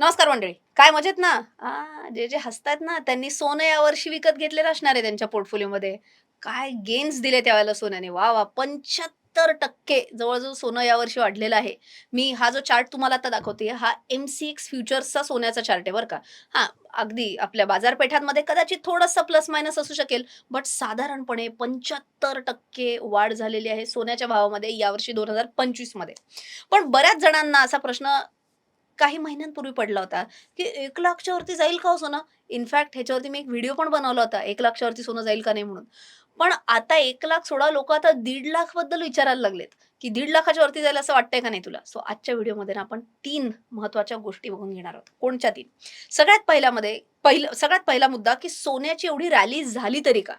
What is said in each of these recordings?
नमस्कार मंडळी. काय मजेत ना? जे जे हसतायत ना, त्यांनी सोनं यावर्षी विकत घेतलेलं असणार आहे त्यांच्या पोर्टफोलिओमध्ये. काय गेन्स दिले त्यावेळेला सोन्याने. वाह! वाह! 75% जवळ-जवळ सोनं यावर्षी वाढलेलं आहे. मी हा जो चार्ट तुम्हाला आता दाखवतेय, हा MCX फ्युचर्सचा सोन्याचा चार्ट आहे बरं का. हां, अगदी आपल्या बाजारपेठांमध्ये कदाचित थोडंसं प्लस मायनस असू शकेल, बट साधारणपणे 75% वाढ झालेली आहे सोन्याच्या भावामध्ये यावर्षी 2025 मध्ये. पण बऱ्याच जणांना असा प्रश्न काही महिन्यांपूर्वी पडला होता, की 1,00,000च्या वरती जाईल का हो सोनं? इनफॅक्ट ह्याच्यावरती मी एक व्हिडिओ पण बनवला होता, 1,00,000च्या वरती सोनं जाईल का नाही म्हणून. पण आता 1,00,000 सोडा, लोकं आता 1,50,000 बद्दल विचारायला लागलेत, की 1,50,000च्या वरती जाईल असं वाटतंय का नाही तुला? सो आजच्या व्हिडिओमध्ये ना आपण 3 महत्त्वाच्या गोष्टी बघून घेणार आहोत. कोणच्या 3? सगळ्यात पहिला मुद्दा, की सोन्याची एवढी रॅली झाली तरी का?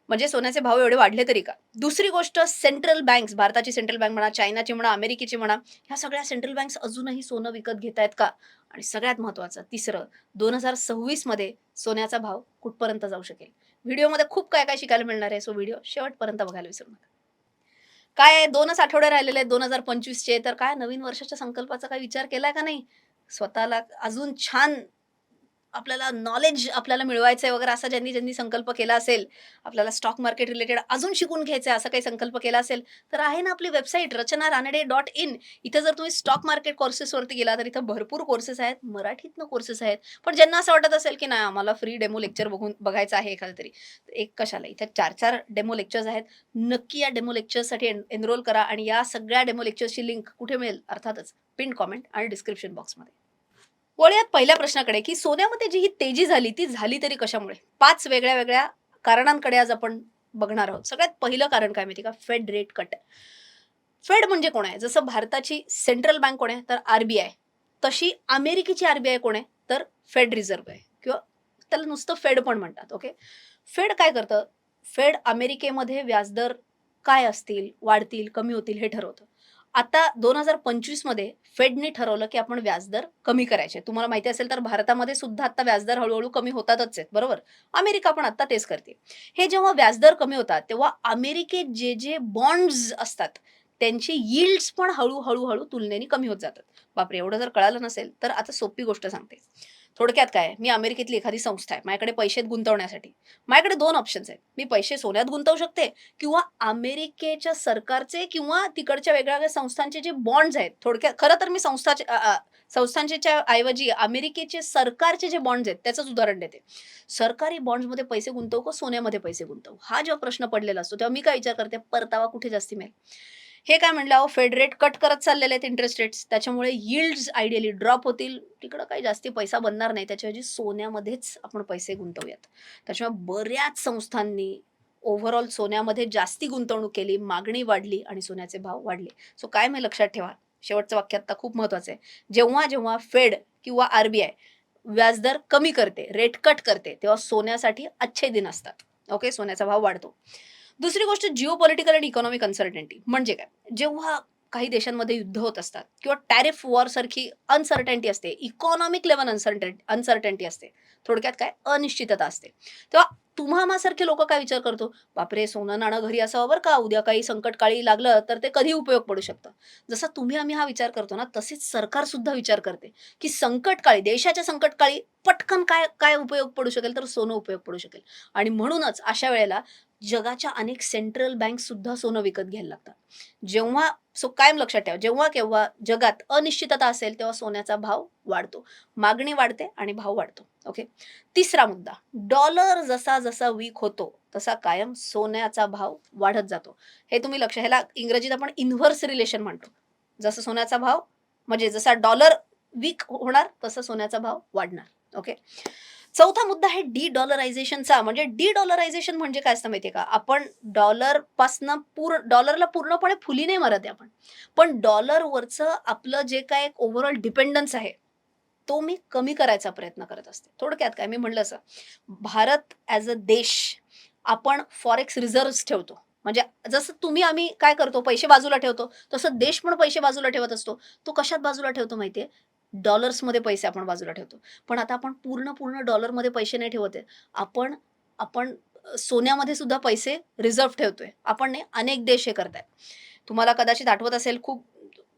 म्हणजे सोन्याचे भाव एवढे वाढले तरी का? दुसरी गोष्ट, सेंट्रल बँक्स, भारताची सेंट्रल बँक म्हणा, चायनाची म्हणा, अमेरिकेची म्हणा, ह्या सगळ्या सेंट्रल बँक्स अजूनही सोनं विकत घेतायत का? आणि सगळ्यात महत्त्वाचं तिसरं, 2026 मध्ये सोन्याचा भाव कुठपर्यंत जाऊ शकेल? व्हिडिओमध्ये खूप काय-काय शिकायला मिळणार आहे. सो व्हिडिओ शेवटपर्यंत बघायला विसरू नका. काय आहे, 2च आठवडे राहिलेले आहेत 2025 चे, तर काय नवीन वर्षाच्या संकल्पाचा काही विचार केलाय का नाही? स्वतःला अजून छान आपल्याला नॉलेज आपल्याला मिळवायचंय वगैरे असा ज्यांनी ज्यांनी संकल्प केला असेल, आपल्याला स्टॉक मार्केट रिलेटेड अजून शिकून घ्यायचंय असा काही संकल्प केला असेल, तर आहे ना आपली वेबसाईट rachanaraनडे.in. इथे जर तुम्ही स्टॉक मार्केट कोर्सेसवरती गेला तर इथं भरपूर कोर्सेस आहेत, मराठीतनं कोर्सेस आहेत. पण ज्यांना असं वाटत असेल, की नाही आम्हाला फ्री डेमो लेक्चर बघायचं आहे एखादं तरी, तर एक कशाला, इथे 4-4 डेमो लेक्चर्स आहेत. नक्की या डेमो लेक्चर्ससाठी एनरोल करा आणि या सगळ्या डेमो लेक्चर्सची लिंक कुठे मिळेल? अर्थातच पिन कॉमेंट आणि डिस्क्रिप्शन बॉक्समध्ये. वळूयात पहिल्या प्रश्नाकडे, की सोन्यामध्ये जी ही तेजी झाली, ती झाली तरी कशामुळे? 5 वेगळ्या-वेगळ्या कारणांकडे आज आपण बघणार आहोत. सगळ्यात पहिलं कारण काय माहिती आहे का? Fed rate cut. फेड म्हणजे कोण आहे? जसं भारताची सेंट्रल बँक कोण आहे? तर आर-बी-आय. तशी अमेरिकेची आर-बी-आय कोण आहे? तर फेड रिझर्व्ह आहे किंवा त्याला नुसतं फेड पण म्हणतात. ओके. फेड काय करतं? फेड अमेरिकेमध्ये व्याजदर काय असतील, वाढतील, कमी होतील हे ठरवतं. आता 2025 मध्ये फेडने ठरवलं, की आपण व्याजदर कमी करायचे. तुम्हाला माहिती असेल तर भारतामध्ये सुद्धा आता व्याजदर हळू कमी होतातच आहेत, बरोबर? अमेरिका पण आता तेच करते. हे जेव्हा व्याजदर कमी होतात, तेव्हा अमेरिकेत जे बॉन्ड्स असतात, त्यांचे यील्ड्स पण हळू तुलनेने कमी होत जातात. बापरे! एवढं जर कळालं नसेल, तर आता सोपी गोष्ट सांगते. थोडक्यात काय आहे, मी अमेरिकेतली एखादी संस्था आहे. माझ्याकडे पैसे आहेत गुंतवण्यासाठी. माझ्याकडे 2 ऑप्शन्स आहेत. मी पैसे सोन्यात गुंतवू शकते किंवा अमेरिकेच्या सरकारचे किंवा तिकडच्या वेगळ्या-वेगळ्या संस्थांचे जे बॉन्ड्स आहेत. थोडक्यात खरं तर मी संस्थांच्या ऐवजी अमेरिकेचे सरकारचे जे बॉन्ड्स आहेत त्याचंच उदाहरण देते. सरकारी बॉन्ड्समध्ये पैसे गुंतवू का सोन्यामध्ये पैसे गुंतवू? हा जेव्हा प्रश्न पडलेला असतो, तेव्हा मी काय विचार करते, परतावा कुठे जास्ती मिळेल? हे काय म्हटलं, अहो फेड रेट कट करत चाललेले आहेत इंटरेस्ट रेट्स. त्याच्यामुळे यील्ड्स आयडियली ड्रॉप होतील. तिकडं काही जास्ती पैसा बनणार नाही. त्याच्याऐवजी सोन्यामध्येच आपण पैसे गुंतवूयात. त्याच्यामुळे बऱ्याच संस्थांनी ओव्हरऑल सोन्यामध्ये जास्ती गुंतवणूक केली, मागणी वाढली आणि सोन्याचे भाव वाढले. सो काय मी लक्षात ठेवा, शेवटचं वाक्य आता खूप महत्वाचं आहे. जेव्हा फेड किंवा आर-बी-आय व्याजदर कमी करते, रेट कट करते, तेव्हा सोन्यासाठी अच्छे दिन असतात. ओके, सोन्याचा भाव वाढतो. दुसरी गोष्ट, जिओपॉलिटिकल आणि इकॉनॉमिक अनसर्टेनिटी म्हणजे काय? जेव्हा काही देशांमध्ये युद्ध होत असतात किंवा टॅरिफ वॉर सारखी अनसर्टेनिटी असते, इकॉनॉमिक लेव्हल अनसर्टेनिटी असते. थोडक्यात काय? अनिश्चितता असते. तेव्हा तुम्हा आम्हासारखे लोकं काय विचार करतो, "बापरे! सोनं नाणं घरी असावं बरं का, उद्या काही संकटकाळी लागलं तर ते कधीही उपयोग पडू शकतं." जसा तुम्ही आम्ही हा विचार करतो ना, तसेच सरकार सुद्धा विचार करते, की संकटकाळी, देशाच्या संकटकाळी पटकन काय काय उपयोग पडू शकेल, तर सोनं उपयोग पडू शकेल. आणि म्हणूनच अशा वेळेला जगाच्या अनेक सेंट्रल बँक सुद्धा सोनं विकत घ्यायला लागतात. जेव्हा सो कायम लक्षात ठेवा, जेव्हा केव्हा जगात अनिश्चितता असेल, तेव्हा सोन्याचा भाव वाढतो. मागणी वाढते आणि भाव वाढतो. ओके. तिसरा मुद्दा, डॉलर जसा वीक होतो, तसा कायम सोन्याचा भाव वाढत जातो. हे तुम्ही ह्याला इंग्रजीत आपण इन्व्हर्स रिलेशन म्हणतो. जसं सोन्याचा भाव म्हणजे जसा डॉलर वीक होणार, तसं सोन्याचा भाव वाढणार. ओके. चौथा मुद्दा आहे डी-डॉलरायझेशनचा. म्हणजे डी-डॉलरायझेशन म्हणजे काय असतं माहिती आहे का? आपण डॉलरला पूर्णपणे फुली नाही मारत आहे आपण. पण डॉलरवरचं आपलं जे काही ओव्हरऑल डिपेंडन्स आहे, तो मी कमी करायचा प्रयत्न करत असते. थोडक्यात काय मी म्हटलं असं, भारत ॲज अ देश आपण फॉरेक्स रिझर्व्हज ठेवतो. म्हणजे जसं तुम्ही आम्ही काय करतो, पैसे बाजूला ठेवतो, तसं देश पण पैसे बाजूला ठेवत असतो. तो कशात बाजूला ठेवतो माहिती डॉलर्समध्ये पैसे आपण बाजूला ठेवतो. पण आता आपण पूर्ण डॉलरमध्ये पैसे नाही ठेवत आहे. आपण आपण सोन्यामध्ये सुद्धा पैसे रिझर्व्ह ठेवतोय. आपण नाही, अनेक देश हे करतायत. तुम्हाला कदाचित आठवत असेल, खूप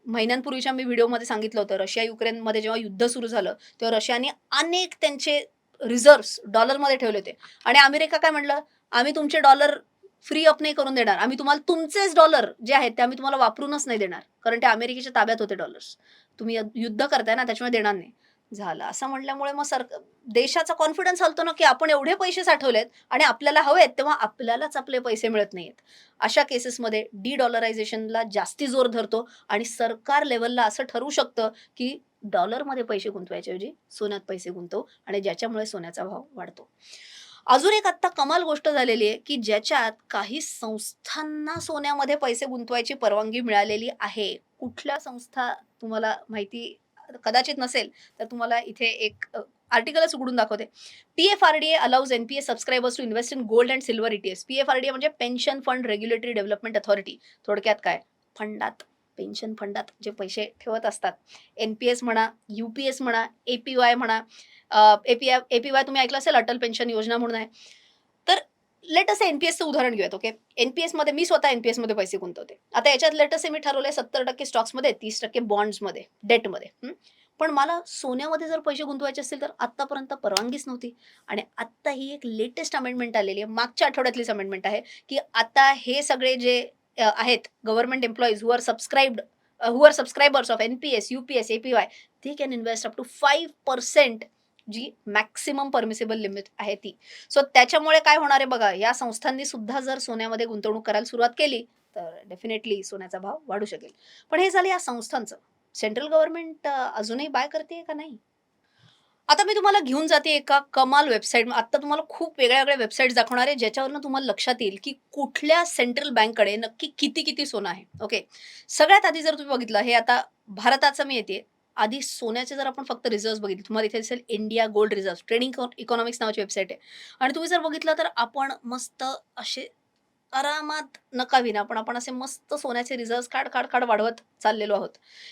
महिन्यांपूर्वीच्या मी व्हिडिओमध्ये सांगितलं होतं, रशिया युक्रेनमध्ये जेव्हा युद्ध सुरू झालं, तेव्हा रशियाने अनेक त्यांचे रिझर्व्हज डॉलरमध्ये ठेवले होते आणि अमेरिका काय म्हटलं, "आम्ही तुमचे डॉलर फ्री अप नाही करून देणार. आम्ही तुम्हाला तुमचेच डॉलर जे आहेत ते आम्ही तुम्हाला वापरूनच नाही देणार." कारण ते अमेरिकेच्या ताब्यात होते डॉलर्स. तुम्ही युद्ध करताय ना, त्याच्यामुळे देणार नाही. झालं. असं म्हटल्यामुळे मग देशाचा कॉन्फिडन्स हलतो ना, की आपण एवढे पैसे साठवलेत आणि आपल्याला हवेत, तेव्हा आपल्यालाच आपले पैसे मिळत नाहीयेत. अशा केसेसमध्ये डी-डॉलरायझेशनला जास्ती जोर धरतो आणि सरकार लेव्हलला असं ठरवू शकतं, की डॉलरमध्ये पैसे गुंतवायच्याऐवजी सोन्यात पैसे गुंतवू आणि ज्याच्यामुळे सोन्याचा भाव वाढतो. अजून एक आत्ता कमाल गोष्ट झालेली आहे, की ज्याच्यात काही संस्थांना सोन्यामध्ये पैसे गुंतवायची परवानगी मिळालेली आहे. कुठल्या संस्था तुम्हाला माहिती कदाचित नसेल, तर तुम्हाला इथे एक आर्टिकलच उघडून दाखवते. PFRDA allows NPS subscribers to invest in gold and silver ETFs. PFRDA म्हणजे pension fund regulatory development authority. थोडक्यात काय? फंडात, पेन्शन फंडात जे पैसे ठेवत असतात. एन-पी-एस म्हणा, यू-पी-एस म्हणा, ए-पी-वाय म्हणा. ए-पी-वाय तुम्ही ऐकलं असेल, अटल पेन्शन योजना म्हणून आहे. तर लेट अस एन-पी-एसचं उदाहरण घेऊयात. ओके. एन-पी-एसमध्ये मी स्वतः एन-पी-एसमध्ये पैसे गुंतवते. आता याच्यात लेट अस मी ठरवलंय 70% स्टॉक्समध्ये, 30% बॉन्ड्समध्ये, डेटमध्ये. पण मला सोन्यामध्ये जर पैसे गुंतवायचे असतील तर आत्तापर्यंत परवानगीच नव्हती आणि आत्ता ही एक लेटेस्ट अमेंडमेंट आलेली आहे. मागच्या आठवड्यातलीच अमेंडमेंट आहे, की आता हे सगळे जे आहेत government employees who are subscribers of NPS, UPS, APY, they can invest up to 5% जी मॅक्सिमम परमिसिबल लिमिट आहे ती. सो त्याच्यामुळे काय होणार आहे बघा, या संस्थांनी सुद्धा जर सोन्यामध्ये गुंतवणूक करायला सुरुवात केली, तर डेफिनेटली सोन्याचा भाव वाढू शकेल. पण हे झालं या संस्थांचं. सेंट्रल गव्हर्नमेंट अजूनही बाय करतेय का नाही? आता मी तुम्हाला घेऊन जाते एका कमाल वेबसाईट. आता तुम्हाला खूप वेगळ्या-वेगळ्या वेबसाईट्स दाखवणार आहे, ज्याच्यावरून तुम्हाला लक्षात येईल, की कुठल्या सेंट्रल बँककडे नक्की किती-किती सोनं आहे. ओके. सगळ्यात आधी जर तुम्ही बघितलं, हे आता भारताचं मी येते. आधी सोन्याचे जर आपण फक्त रिझर्व्हज बघितले, तुम्हाला इथे दिसेल India gold reserve, trading economics नावाची वेबसाईट आहे आणि तुम्ही जर बघितलं तर आपण मस्त असे आरामात नका विना, पण आपण असे मस्त सोन्याचे रिझर्व्हज काढ वाढवत चाललेलो आहोत.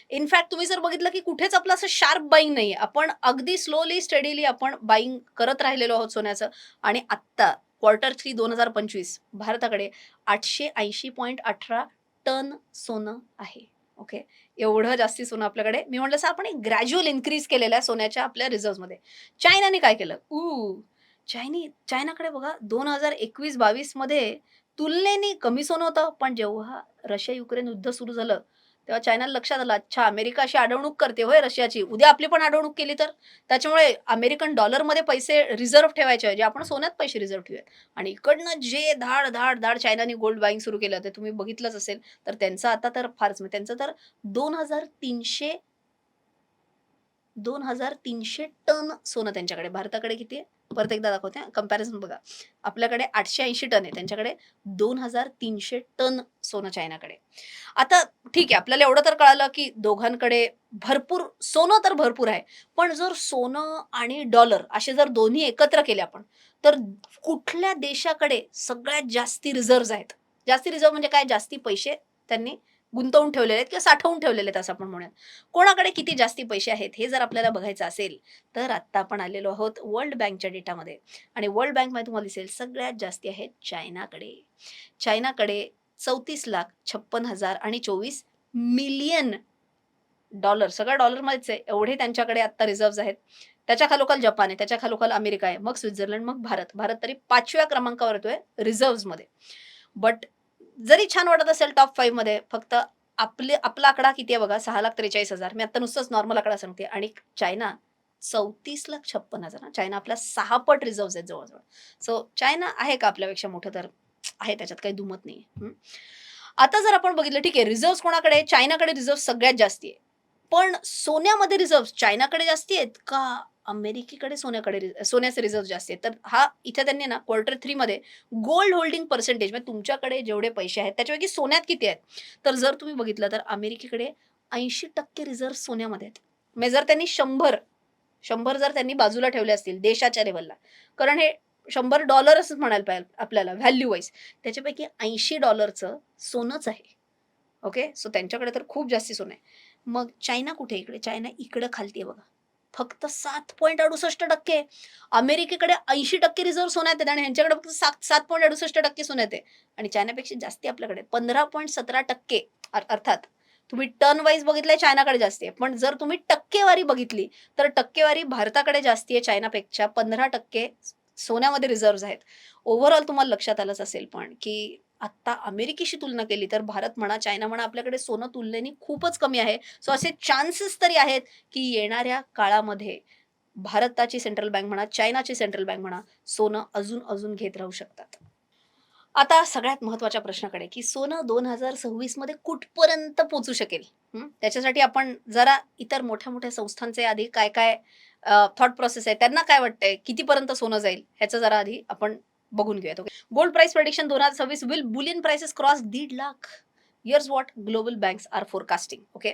इनफॅक्ट तुम्ही जर बघितलं, की कुठेच आपलं असं शार्प बाईंग नाहीये. आपण अगदी स्लोली, स्टेडीली आपण बाईंग करत राहिलेलो आहोत सोन्याचं आणि आत्ता Q3 2025 भारताकडे 880.18 टन सोनं आहे. ओके. एवढं जास्ती सोनं आपल्याकडे. मी म्हटलं, आपण एक ग्रॅज्युअल इन्क्रीज केलेलं आहे सोन्याच्या आपल्या रिझर्व्हजमध्ये. चायनाने काय केलं? चायनाकडे बघा 2021-22 मध्ये तुलनेने कमी सोनं होतं. पण जेव्हा रशिया-युक्रेन युद्ध सुरू झालं, तेव्हा चायनाला लक्षात आलं, अच्छा अमेरिका अशी अडवणूक करते होय रशियाची. उद्या आपली पण अडवणूक केली तर? त्याच्यामुळे अमेरिकन डॉलरमध्ये पैसे रिझर्व्ह ठेवायचे ऐवजी आपण सोन्यात पैसे रिझर्व्ह ठेवूयात. आणि इकडनं जे धाड चायनाने गोल्ड बायिंग सुरू केलं, ते तुम्ही बघितलंच असेल. तर त्यांचं आता तर फारच म्हणजे त्यांचं तर 2300 2300 टन सोनं त्यांच्याकडे. भारताकडे किती आहे? परत एकदा दाखवते कंपॅरिझन बघा. आपल्याकडे 880 टन आहे. त्यांच्याकडे 2300 टन सोनं चायनाकडे. आता ठीक आहे, आपल्याला एवढं तर कळालं, की दोघांकडे भरपूर सोनं तर भरपूर आहे. पण जर सोनं आणि डॉलर असे जर दोन्ही एकत्र केले आपण, तर कुठल्या देशाकडे सगळ्यात जास्ती रिझर्व्हज आहेत? जास्ती रिझर्व्ह म्हणजे काय? जास्ती पैसे त्यांनी गुंतवून ठेवलेले आहेत किंवा साठवून ठेवलेले आहेत असं आपण म्हणूयात. कोणाकडे किती जास्ती पैसे आहेत हे जर आपल्याला बघायचं असेल, तर आत्ता आपण आलेलो आहोत वर्ल्ड बँकच्या डेटामध्ये आणि वर्ल्ड बँकमध्ये तुम्हाला दिसेल सगळ्यात जास्ती आहेत चायनाकडे. चायनाकडे 34,56,000 आणि 24 मिलियन डॉलर, सगळं डॉलरमध्येच आहे. एवढे त्यांच्याकडे आत्ता रिझर्व्हज आहेत. त्याच्या खालोखाल जपान आहे, त्याच्या खालोखाल अमेरिका आहे, मग स्वित्झर्लंड, मग भारत. भारत तरी 5व्या क्रमांकावर येतोय रिझर्व्हजमध्ये. बट जरी छान वाटत असेल टॉप 5 मध्ये, फक्त आपला आकडा किती आहे बघा, 6,43,000. मी आता नुसतंच नॉर्मल आकडा सांगते आणि चायना 34,56,000. चायना आपल्या 6 पट रिझर्व्हज आहेत जवळ-जवळ. सो चायना आहे का आपल्यापेक्षा मोठं? तर आहे, त्याच्यात काही दुमत नाहीये. आता जर आपण बघितलं, ठीक आहे, रिझर्व्हज कोणाकडे आहे? चायनाकडे रिझर्व्हज सगळ्यात जास्ती आहे. पण सोन्यामध्ये रिझर्व्हज चायनाकडे जास्ती आहेत का अमेरिकेकडे सोन्याचे रिझर्व्ह जास्ती आहेत? तर हा इथे त्यांनी ना Q3 मध्ये गोल्ड होल्डिंग पर्सेंटेज म्हणजे तुमच्याकडे जेवढे पैसे आहेत त्याच्यापैकी सोन्यात किती आहेत? तर जर तुम्ही बघितलं तर अमेरिकेकडे 80% रिझर्व्ह सोन्यामध्ये आहेत. म्हणजे जर त्यांनी 100 जर त्यांनी बाजूला ठेवले असतील देशाच्या लेव्हलला, कारण हे $100 म्हणायला पाहिजे आपल्याला व्हॅल्यू वाईज, त्याच्यापैकी $80चं सोनंच आहे. ओके. सो त्यांच्याकडे तर खूप जास्ती सोनं आहे. मग चायना कुठे आहे इकडे? चायना इकडं खालती आहे बघा. फक्त 7.68%. अमेरिकेकडे 80% रिझर्व्ह सोन्यात आहेत आणि ह्यांच्याकडे फक्त 7.68% सोन्यात आहे आणि चायनापेक्षा जास्ती आपल्याकडे 15.17% अर्थात तुम्ही टर्न वाईज बघितलंय चायनाकडे जास्ती आहे. पण जर तुम्ही टक्केवारी बघितली, तर टक्केवारी भारताकडे जास्ती आहे चायनापेक्षा. 15% सोन्यामध्ये रिझर्व्हज आहेत. ओव्हरऑल तुम्हाला लक्षात आलंच असेल पण, की आत्ता अमेरिकेशी तुलना केली तर भारत म्हणा, चायना म्हणा आपल्याकडे सोनं तुलनेने खूपच कमी आहे. सो असे चान्सेस तरी आहेत, की येणाऱ्या काळामध्ये भारताची सेंट्रल बँक म्हणा, चायनाची सेंट्रल बँक म्हणा, सोनं अजून घेत राहू शकतात. आता सगळ्यात महत्त्वाच्या प्रश्नाकडे, की सोनं 2026 मध्ये कुठपर्यंत पोहोचू शकेल? त्याच्यासाठी आपण जरा इतर मोठ्या-मोठ्या संस्थांचे आधी काय-काय थॉट प्रोसेस आहे, त्यांना काय वाटतंय, कितीपर्यंत सोनं जाईल, ह्याचं जरा आधी आपण बघून घेऊयात. Okay. Gold price prediction 2026 will bullion prices cross 1,50,000. Here's what global banks are forecasting. Okay.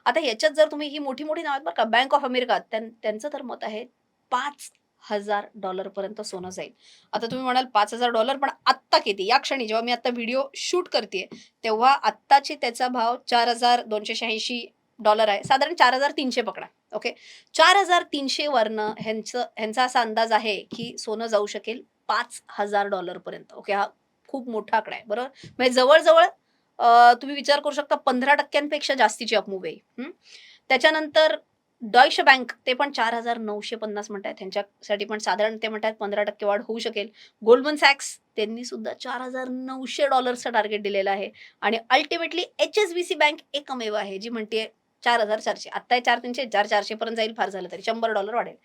आता ह्याच्यात जर तुम्ही ही मोठी-मोठी नावं आहेत बरं का, बँक ऑफ अमेरिका त्यांचं तर मत आहे $5,000 पर्यंत सोनं जाईल. आता तुम्ही म्हणाल $5,000 पण आत्ता किती? या क्षणी जेव्हा मी आता व्हिडिओ शूट करतेय, तेव्हा आत्ताची त्याचा भाव $4,286 आहे. साधारण 4,300 पकडा. ओके. 4,300 वरनं ह्यांचा असा अंदाज आहे, की सोनं जाऊ शकेल $5,000 पर्यंत. ओके. हा खूप मोठा आकडा आहे. बरोबर? म्हणजे जवळ-जवळ तुम्ही विचार करू शकता 15% जास्तीची अपमूव्ह आहे. त्याच्यानंतर डॉइश बँक ते पण 4,950 म्हणतायत. त्यांच्यासाठी पण साधारण ते म्हणतायत 15% वाढ होऊ शकेल. गोल्डमन सॅक्स त्यांनी सुद्धा $4,900 टार्गेट दिलेलं आहे आणि अल्टिमेटली एच-एस-बी-सी बँक एकमेव आहे, जी म्हणतेय 4,400. आत्ता 4,300, 4,400 पर्यंत जाईल फार झालं तरी. $100 वाढेल.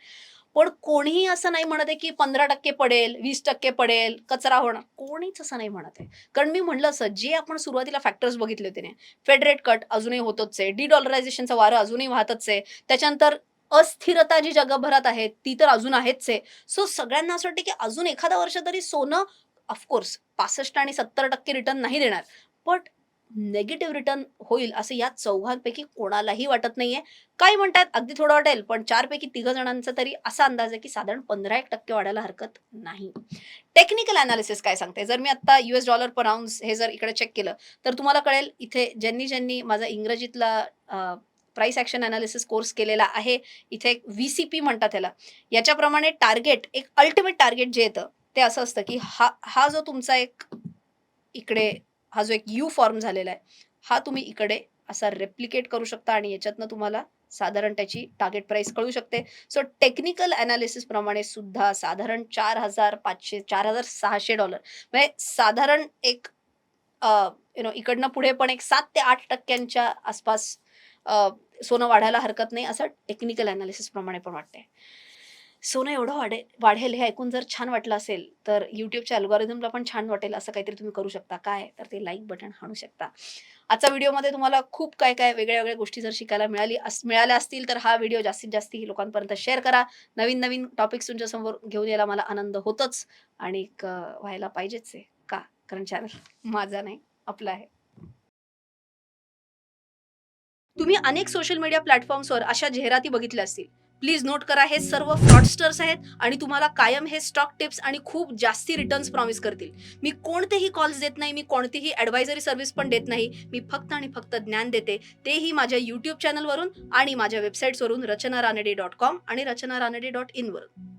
पण कोणीही असं नाही म्हणत आहे, की 15% पडेल, 20% पडेल, कचरा होणार. कोणीच असं नाही म्हणत आहे. कारण मी म्हटलं असं, जे आपण सुरुवातीला फॅक्टर्स बघितले होते ना, फेड रेट कट अजूनही होतच आहे. डॉलरायझेशनचं वारं अजूनही वाहतच आहे. त्याच्यानंतर अस्थिरता जी जगभरात आहे, ती तर अजून आहेच आहे. सो सगळ्यांना असं वाटतं, की अजून एखादा वर्ष तरी सोनं ऑफकोर्स 65 आणि 70% रिटर्न नाही देणार. बट निगेटिव्ह रिटर्न होईल असं या चौघांपैकी कोणालाही वाटत नाहीये. काही म्हणतात अगदी थोडं वाटेल, पण 4 पैकी 3 जणांचा तरी असा अंदाज आहे, की साधारण 15% वाढायला हरकत नाही. टेक्निकल एनालिसिस काय सांगते? जर मी आता यूएस डॉलर पर आउन्स हे जर इकडे चेक केलं, तर तुम्हाला कळेल इथे ज्यांनी माझा इंग्रजीतला प्राइस ॲक्शन एनालिसिस कोर्स केलेला आहे, इथे एक व्ही-सी-पी म्हणतात त्याला. याच्याप्रमाणे टार्गेट एक अल्टिमेट टार्गेट जे येतं, ते असं असतं, की हा हा जो तुमचा एक इकडे हा जो एक यू फॉर्म झालेला आहे, हा तुम्ही इकडे असा रेप्लिकेट करू शकता आणि याच्यातनं तुम्हाला साधारण त्याची टार्गेट प्राइस कळू शकते. सो टेक्निकल एनालिसिस प्रमाणे सुद्धा साधारण $4,500 $4,600 म्हणजे साधारण एक इकडनं पुढे पण एक 7 ते 8% आसपास अ, सोनं वाढायला हरकत नाही, असं टेक्निकल एनालिसिस प्रमाणे पण वाटतंय. सोनं एवढं वाढेल हे ऐकून जर छान वाटलं असेल, तर YouTubeच्या अल्गोरिथमला पण छान वाटेल असं काहीतरी तुम्ही करू शकता. काय? तर ते लाइक बटन हाणू शकता. आजच्या व्हिडिओमध्ये तुम्हाला खूप काय-काय वेगळ्या-वेगळ्या गोष्टी जर शिकायला मिळाल्या असतील, तर हा व्हिडिओ जास्तीत जास्त लोकांपर्यंत शेअर करा. नवीन-नवीन टॉपिक्स तुमच्यासमोर घेऊन यायला मला आनंद होतोच आणि व्हायला पाहिजेच आहे. का? कारण चॅनल माझा नाही, आपला आहे. तुम्ही अनेक सोशल मीडिया प्लॅटफॉर्म्सवर अशा जाहिराती बघितल्या असतील. प्लीज नोट करा, हे सर्व फ्रॉडस्टर्स आहेत आणि तुम्हाला कायम हे स्टॉक टिप्स आणि खूप जास्ती रिटर्न्स प्रॉमिस करतील. मी कोणतेही कॉल्स देत नाही, मी कोणतीही ॲडवायझरी सर्व्हिस पण देत नाही. मी फक्त आणि फक्त ज्ञान देते. तेही माझ्या YouTube चॅनलवरून आणि माझ्या वेबसाईट्सवरून रचनारानडे.com आणि रचनारानडे.in वरून.